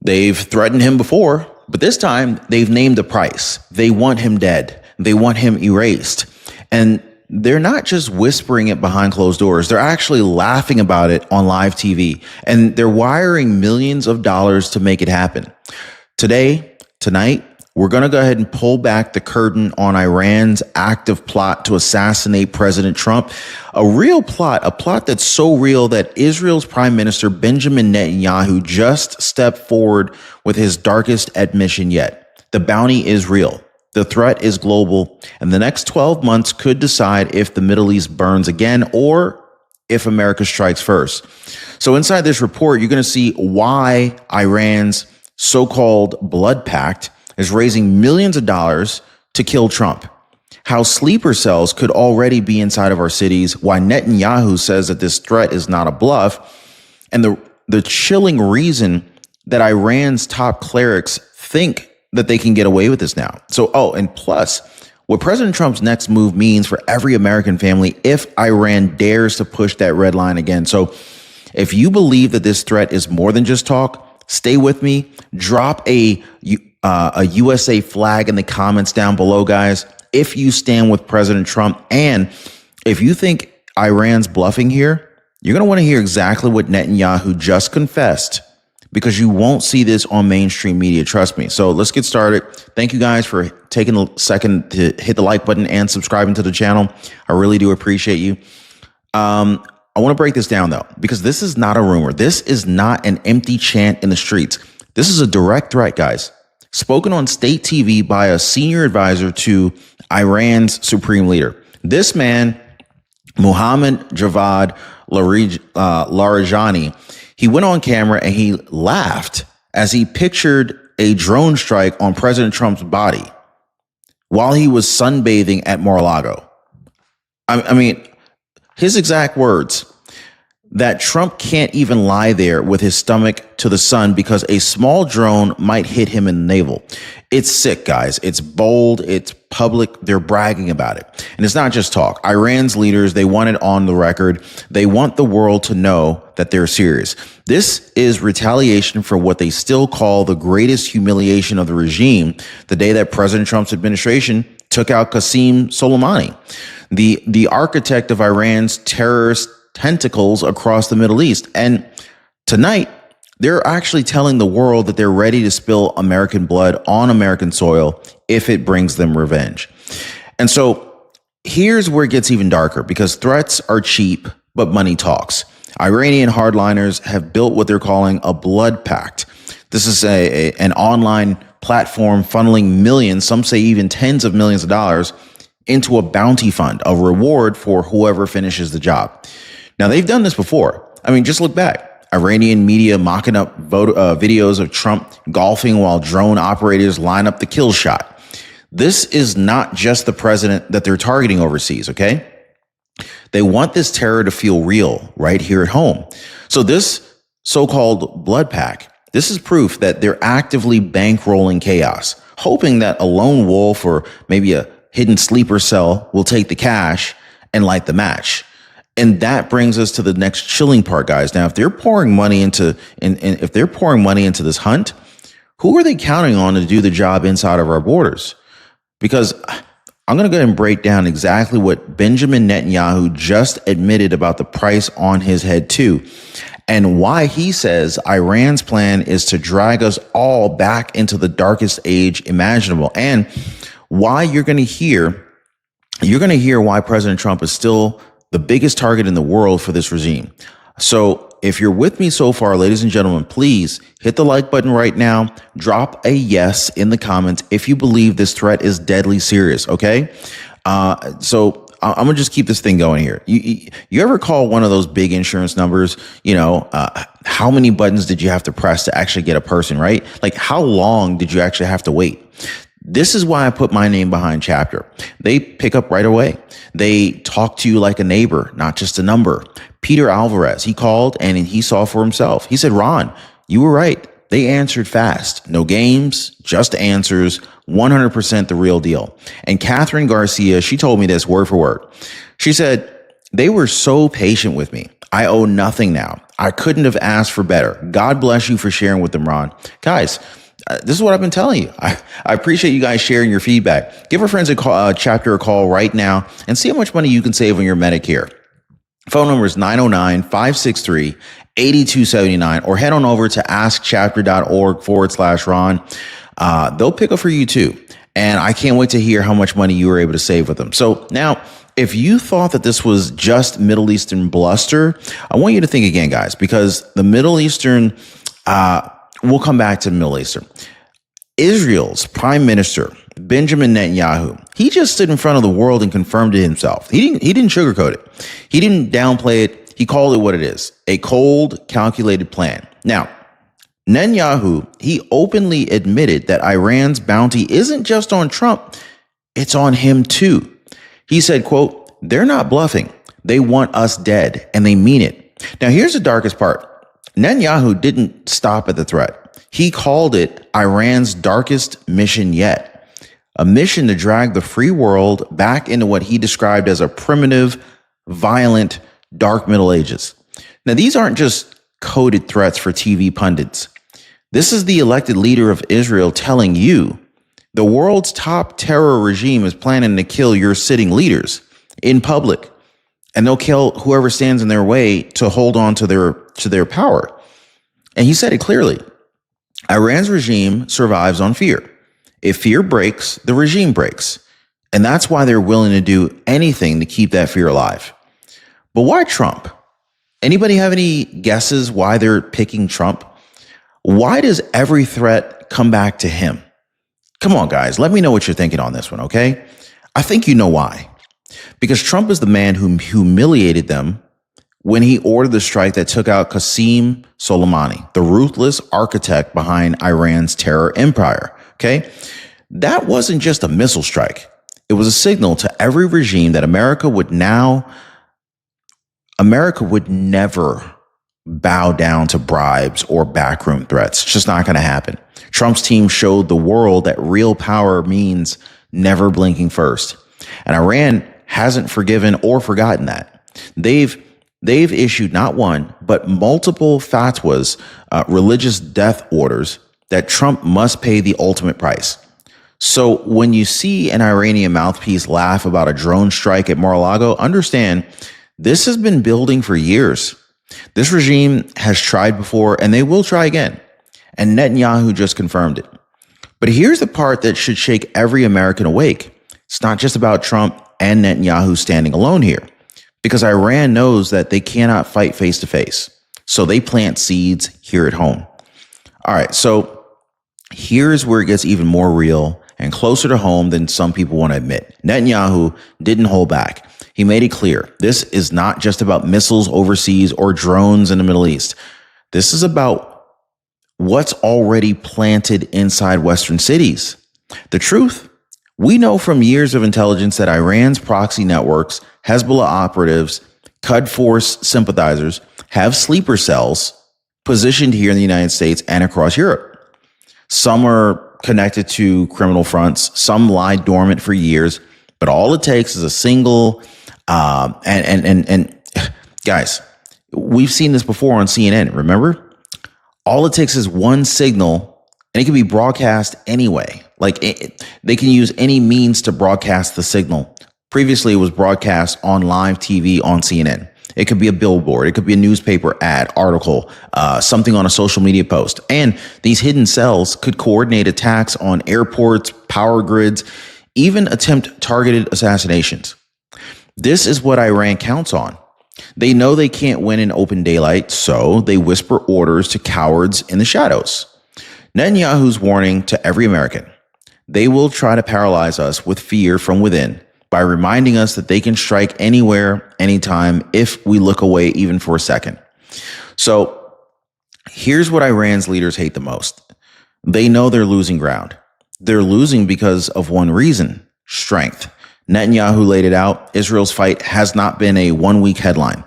They've threatened him before, but this time they've named a price. They want him dead. They want him erased. And they're not just whispering it behind closed doors. They're actually laughing about it on live TV. And they're wiring millions of dollars to make it happen. Tonight, we're going to go ahead and pull back the curtain on Iran's active plot to assassinate President Trump. A real plot, a plot that's so real that Israel's Prime Minister Benjamin Netanyahu just stepped forward with his darkest admission yet. The bounty is real. The threat is global, and the next 12 months could decide if the Middle East burns again or if America strikes first. So inside this report, you're going to see why Iran's so-called blood pact is raising millions of dollars to kill Trump, how sleeper cells could already be inside of our cities, why Netanyahu says that this threat is not a bluff, and the chilling reason that Iran's top clerics think that they can get away with this now. So, and plus, what President Trump's next move means for every American family if Iran dares to push that red line again. So if you believe that this threat is more than just talk, stay with me. Drop a USA flag in the comments down below, guys, if you stand with President Trump. And if you think Iran's bluffing here, you're going to want to hear exactly what Netanyahu just confessed, because you won't see this on mainstream media. Trust me. So let's get started. Thank you guys for taking a second to hit the like button and subscribing to the channel. I really do appreciate you. I want to break this down, though, because this is not a rumor. This is not an empty chant in the streets. This is a direct threat, guys, spoken on state TV by a senior advisor to Iran's supreme leader. This man, Mohammad Javad Larijani, he went on camera and he laughed as he pictured a drone strike on President Trump's body while he was sunbathing at Mar-a-Lago. I mean, his exact words, that Trump can't even lie there with his stomach to the sun because a small drone might hit him in the navel. It's sick, guys. It's bold. It's public. They're bragging about it. And it's not just talk. Iran's leaders, they want it on the record. They want the world to know that they're serious. This is retaliation for what they still call the greatest humiliation of the regime, the day that President Trump's administration took out Qassem Soleimani, the architect of Iran's terrorist tentacles across the Middle East. And tonight, they're actually telling the world that they're ready to spill American blood on American soil if it brings them revenge. And so here's where it gets even darker, because threats are cheap, but money talks. Iranian hardliners have built what they're calling a blood pact. This is an online platform funneling millions, some say even tens of millions of dollars, into a bounty fund, a reward for whoever finishes the job. Now, they've done this before. I mean, just look back. Iranian media mocking up videos of Trump golfing while drone operators line up the kill shot. This is not just the president that they're targeting overseas, okay? They want this terror to feel real right here at home. So this so-called blood pact, this is proof that they're actively bankrolling chaos, hoping that a lone wolf or maybe a hidden sleeper cell will take the cash and light the match. And that brings us to the next chilling part, guys. Now, if they're pouring money into this hunt, who are they counting on to do the job inside of our borders? Because I'm going to go ahead and break down exactly what Benjamin Netanyahu just admitted about the price on his head too, and why he says Iran's plan is to drag us all back into the darkest age imaginable, and why you're going to hear why President Trump is still the biggest target in the world for this regime. So if you're with me so far, ladies and gentlemen, please hit the like button right now. Drop a yes in the comments if you believe this threat is deadly serious, okay? So I'm going to just keep this thing going here. You ever call one of those big insurance numbers, how many buttons did you have to press to actually get a person, right? Like, how long did you actually have to wait? This is why I put my name behind Chapter. They pick up right away. They talk to you like a neighbor, not just a number. Peter Alvarez, he called and he saw for himself. He said, Ron, you were right. They answered fast. No games, just answers, 100% the real deal. And Catherine Garcia, she told me this word for word. She said, They were so patient with me. I owe nothing now. I couldn't have asked for better. God bless you for sharing with them, Ron. Guys, this is what I've been telling you. I appreciate you guys sharing your feedback. Give our friends a chapter a call right now and see how much money you can save on your Medicare. Phone number is 909-563-8279, or head on over to askchapter.org/Ron. They'll pick up for you too. And I can't wait to hear how much money you were able to save with them. So now, if you thought that this was just Middle Eastern bluster, I want you to think again, guys, because the Middle Eastern, we'll come back to the Middle Eastern. Israel's Prime Minister, Benjamin Netanyahu, he just stood in front of the world and confirmed it himself. He didn't sugarcoat it. He didn't downplay it. He called it what it is, a cold, calculated plan. Now, Netanyahu, he openly admitted that Iran's bounty isn't just on Trump, it's on him too. He said, quote, "They're not bluffing. They want us dead, and they mean it." Now, here's the darkest part. Netanyahu didn't stop at the threat. He called it Iran's darkest mission yet, a mission to drag the free world back into what he described as a primitive, violent, dark Middle Ages. Now, these aren't just coded threats for TV pundits. This is the elected leader of Israel telling you the world's top terror regime is planning to kill your sitting leaders in public, and they'll kill whoever stands in their way to hold on to their power. And he said it clearly. Iran's regime survives on fear. If fear breaks, the regime breaks. And that's why they're willing to do anything to keep that fear alive. But why Trump? Anybody have any guesses why they're picking Trump? Why does every threat come back to him? Come on, guys, let me know what you're thinking on this one, okay? I think you know why. Because Trump is the man who humiliated them when he ordered the strike that took out Qassem Soleimani, the ruthless architect behind Iran's terror empire, okay? That wasn't just a missile strike. It was a signal to every regime that America would never bow down to bribes or backroom threats. It's just not going to happen. Trump's team showed the world that real power means never blinking first. And Iran hasn't forgiven or forgotten that. They've issued not one, but multiple fatwas, religious death orders that Trump must pay the ultimate price. So when you see an Iranian mouthpiece laugh about a drone strike at Mar-a-Lago, understand this has been building for years. This regime has tried before, and they will try again. And Netanyahu just confirmed it. But here's the part that should shake every American awake. It's not just about Trump and Netanyahu standing alone here, because Iran knows that they cannot fight face to face. So they plant seeds here at home. All right, so here's where it gets even more real and closer to home than some people want to admit. Netanyahu didn't hold back. He made it clear this is not just about missiles overseas or drones in the Middle East. This is about what's already planted inside Western cities. The truth, we know from years of intelligence that Iran's proxy networks, Hezbollah operatives, Quds Force sympathizers have sleeper cells positioned here in the United States and across Europe. Some are connected to criminal fronts. Some lie dormant for years, but all it takes is a single, and guys, we've seen this before on CNN. Remember? All it takes is one signal, and it can be broadcast anyway. Like they can use any means to broadcast the signal. Previously, it was broadcast on live TV on CNN. It could be a billboard. It could be a newspaper ad, article, something on a social media post. And these hidden cells could coordinate attacks on airports, power grids, even attempt targeted assassinations. This is what Iran counts on. They know they can't win in open daylight, so they whisper orders to cowards in the shadows. Netanyahu's warning to every American: they will try to paralyze us with fear from within by reminding us that they can strike anywhere, anytime, if we look away even for a second. So here's what Iran's leaders hate the most. They know they're losing ground. They're losing because of one reason: strength. Netanyahu laid it out. Israel's fight has not been a one-week headline.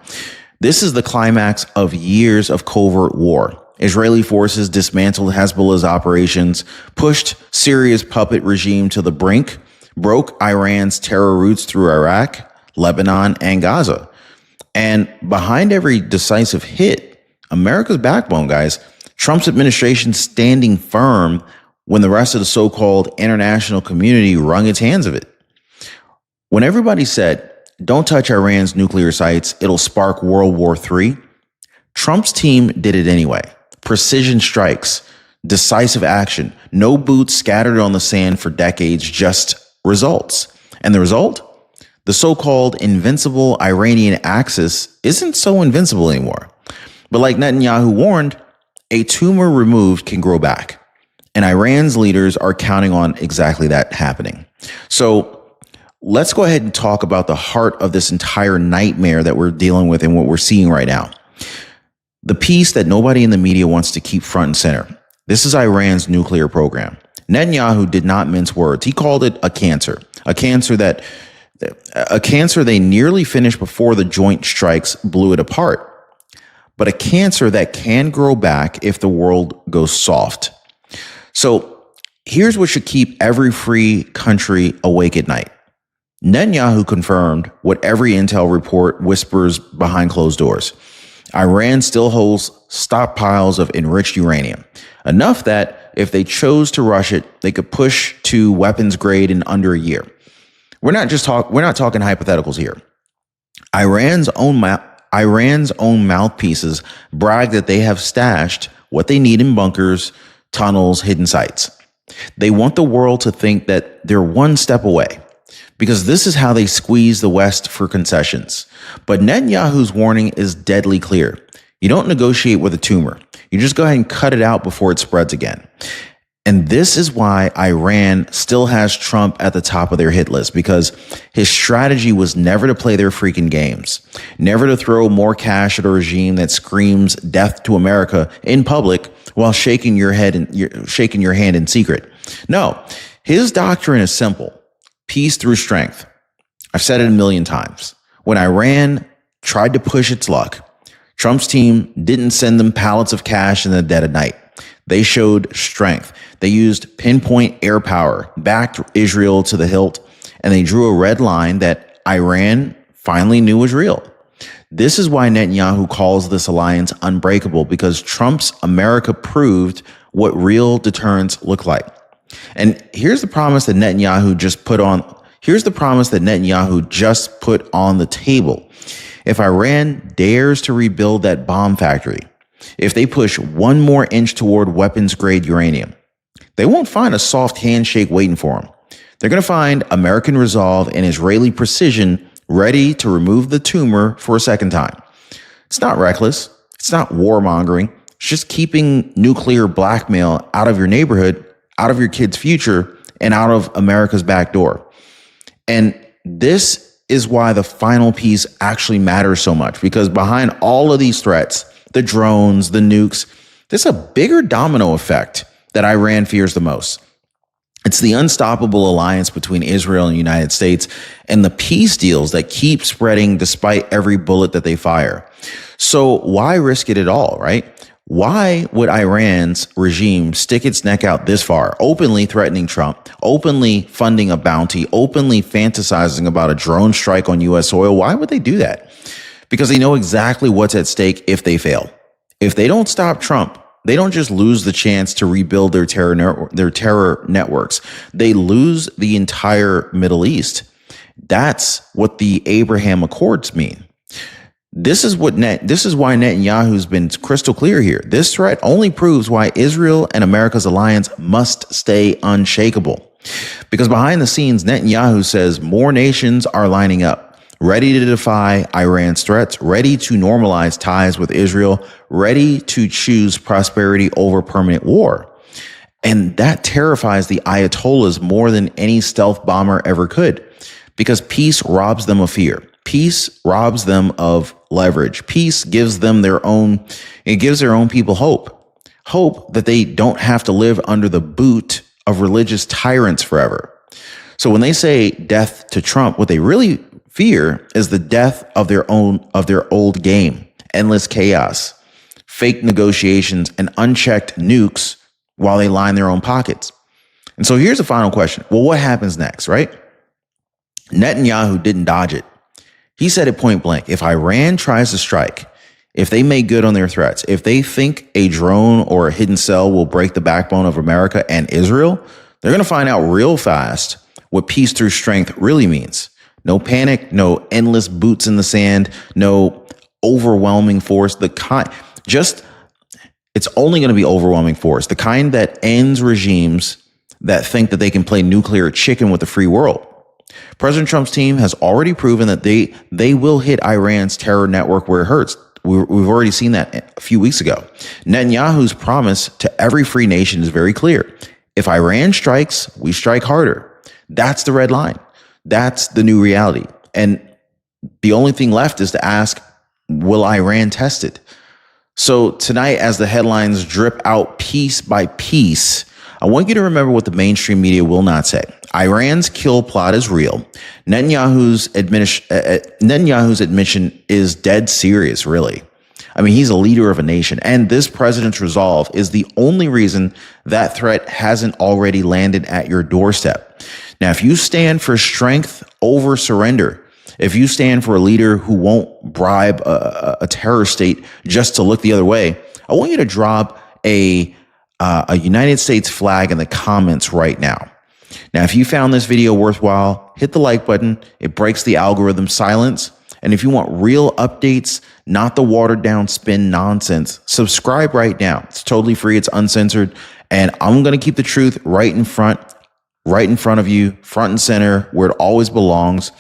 This is the climax of years of covert war. Israeli forces dismantled Hezbollah's operations, pushed Syria's puppet regime to the brink, broke Iran's terror routes through Iraq, Lebanon, and Gaza. And behind every decisive hit, America's backbone, guys, Trump's administration standing firm when the rest of the so-called international community wrung its hands of it. When everybody said, don't touch Iran's nuclear sites, it'll spark World War III, Trump's team did it anyway. Precision strikes, decisive action, no boots scattered on the sand for decades, just results. And the result? The so-called invincible Iranian axis isn't so invincible anymore. But like Netanyahu warned, a tumor removed can grow back. And Iran's leaders are counting on exactly that happening. So let's go ahead and talk about the heart of this entire nightmare that we're dealing with and what we're seeing right now. The piece that nobody in the media wants to keep front and center. This is Iran's nuclear program. Netanyahu did not mince words. He called it a cancer they nearly finished before the joint strikes blew it apart. But a cancer that can grow back if the world goes soft. So here's what should keep every free country awake at night. Netanyahu confirmed what every intel report whispers behind closed doors. Iran still holds stockpiles of enriched uranium, enough that if they chose to rush it, they could push to weapons grade in under a year. We're not talking hypotheticals here. Iran's own mouthpieces brag that they have stashed what they need in bunkers, tunnels, hidden sites. They want the world to think that they're one step away, because this is how they squeeze the West for concessions. But Netanyahu's warning is deadly clear. You don't negotiate with a tumor. You just go ahead and cut it out before it spreads again. And this is why Iran still has Trump at the top of their hit list, because his strategy was never to play their freaking games, never to throw more cash at a regime that screams death to America in public while shaking your hand in secret. No, his doctrine is simple. Peace through strength. I've said it a million times. When Iran tried to push its luck, Trump's team didn't send them pallets of cash in the dead of night. They showed strength. They used pinpoint air power, backed Israel to the hilt, and they drew a red line that Iran finally knew was real. This is why Netanyahu calls this alliance unbreakable, because Trump's America proved what real deterrence looked like. And here's the promise that Netanyahu just put on the table. If Iran dares to rebuild that bomb factory, if they push one more inch toward weapons-grade uranium, they won't find a soft handshake waiting for them. They're going to find American resolve and Israeli precision ready to remove the tumor for a second time. It's not reckless. It's not warmongering. It's just keeping nuclear blackmail out of your neighborhood, out of your kids' future, and out of America's back door. And this is why the final piece actually matters so much, because behind all of these threats, the drones, the nukes, there's a bigger domino effect that Iran fears the most. It's the unstoppable alliance between Israel and the United States and the peace deals that keep spreading despite every bullet that they fire. So why risk it at all, right? Why would Iran's regime stick its neck out this far, openly threatening Trump, openly funding a bounty, openly fantasizing about a drone strike on U.S. soil? Why would they do that? Because they know exactly what's at stake if they fail. If they don't stop Trump, they don't just lose the chance to rebuild their terror networks. They lose the entire Middle East. That's what the Abraham Accords mean. This is why Netanyahu's been crystal clear here. This threat only proves why Israel and America's alliance must stay unshakable. Because behind the scenes, Netanyahu says more nations are lining up, ready to defy Iran's threats, ready to normalize ties with Israel, ready to choose prosperity over permanent war. And that terrifies the Ayatollahs more than any stealth bomber ever could, because peace robs them of fear. Peace robs them of leverage. Peace gives them their own people hope that they don't have to live under the boot of religious tyrants forever. So when they say death to Trump, what they really fear is the death of their old game, endless chaos, fake negotiations, and unchecked nukes while they line their own pockets. And so here's the final question. Well, what happens next, right? Netanyahu didn't dodge it. He said it point blank. If Iran tries to strike, if they make good on their threats, if they think a drone or a hidden cell will break the backbone of America and Israel, they're going to find out real fast what peace through strength really means. No panic, no endless boots in the sand, no overwhelming force. It's only going to be overwhelming force, the kind that ends regimes that think that they can play nuclear chicken with the free world. President Trump's team has already proven that they will hit Iran's terror network where it hurts. We've already seen that a few weeks ago. Netanyahu's promise to every free nation is very clear. If Iran strikes, we strike harder. That's the red line. That's the new reality. And the only thing left is to ask, will Iran test it? So tonight, as the headlines drip out piece by piece, I want you to remember what the mainstream media will not say. Iran's kill plot is real. Netanyahu's admission is dead serious, really. I mean, he's a leader of a nation, and this president's resolve is the only reason that threat hasn't already landed at your doorstep. Now, if you stand for strength over surrender, if you stand for a leader who won't bribe a terror state just to look the other way, I want you to drop a United States flag in the comments right now. Now, if you found this video worthwhile, hit the like button. It breaks the algorithm silence. And if you want real updates, not the watered down spin nonsense, subscribe right now. It's totally free. It's uncensored. And I'm going to keep the truth right in front of you, front and center, where it always belongs.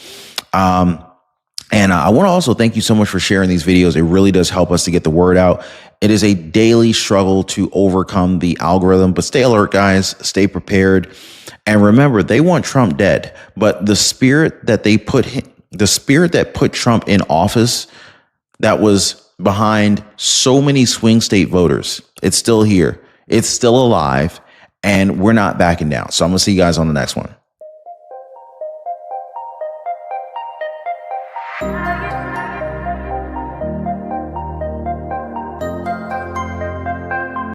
And I want to also thank you so much for sharing these videos. It really does help us to get the word out. It is a daily struggle to overcome the algorithm, but stay alert, guys. Stay prepared. And remember, they want Trump dead, but the spirit that put Trump in office, that was behind so many swing state voters, it's still here. It's still alive, and we're not backing down. So I'm going to see you guys on the next one.